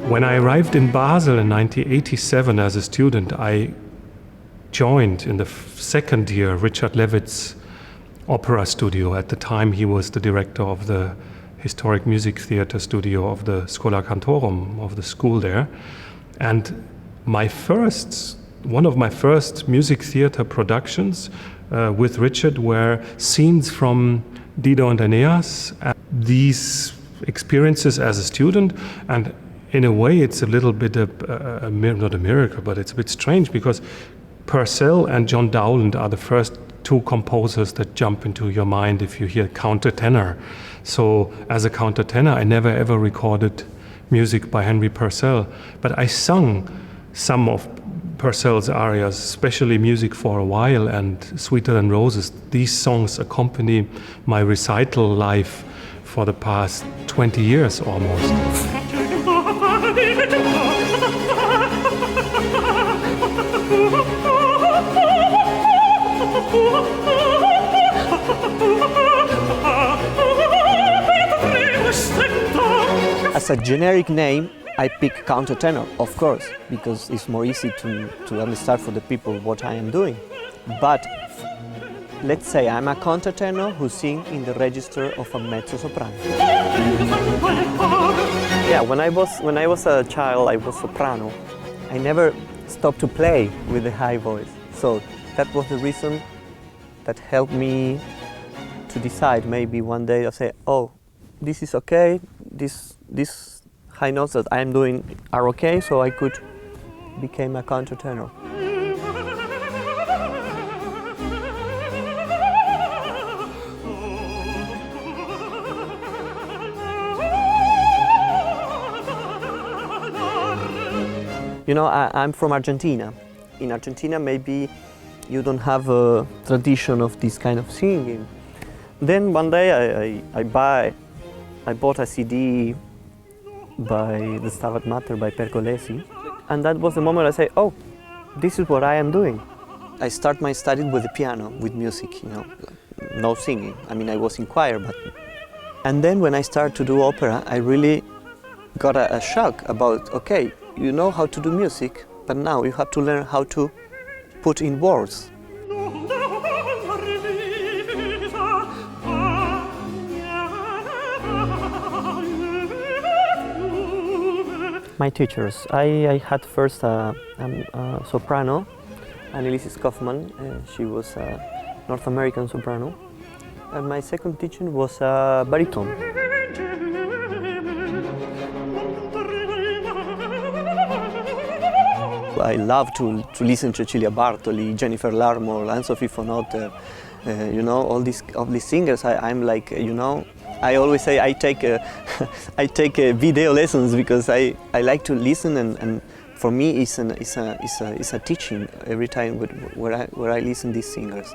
When I arrived in Basel in 1987 as a student, I joined in the second year Richard Levitt's opera studio. At the time, he was the director of the historic music theater studio of the Schola Cantorum, of the school there. And one of my first music theater productions with Richard were scenes from Dido and Aeneas. These experiences as a student, and in a way it's a little bit not a miracle, but it's a bit strange because Purcell and John Dowland are the first two composers that jump into your mind if you hear countertenor. So as a countertenor, I never ever recorded music by Henry Purcell, but I sung some of Purcell's arias, especially Music for a While and Sweeter Than Roses. These songs accompany my recital life for the past 20 years almost. As a generic name, I pick countertenor, of course, because it's more easy to understand for the people what I am doing. But let's say I'm a countertenor who sings in the register of a mezzo-soprano. Yeah, when I was a child, I was soprano. I never stopped to play with the high voice. So that was the reason that helped me to decide maybe one day I'll say, oh, this is okay, this high notes that I'm doing are okay, so I could become a countertenor. You know, I'm from Argentina. In Argentina, maybe you don't have a tradition of this kind of singing. Then one day I bought a CD by the Stabat Mater by Pergolesi, and that was the moment I say, oh, this is what I am doing. I start my study with the piano, with music, you know, no singing. I mean, I was in choir, but... And then when I started to do opera, I really got a shock about, okay, you know how to do music, but now you have to learn how to put in words. My teachers, I had first a soprano, Anneliese Kaufmann. She was a North American soprano. And my second teacher was a baritone. I love to listen to Cecilia Bartoli, Jennifer Larmore, Anne-Sophie von Otter, you know, all these singers. I'm like, you know, I always say I take video lessons because I like to listen, and for me it's a teaching every time where I listen to these singers.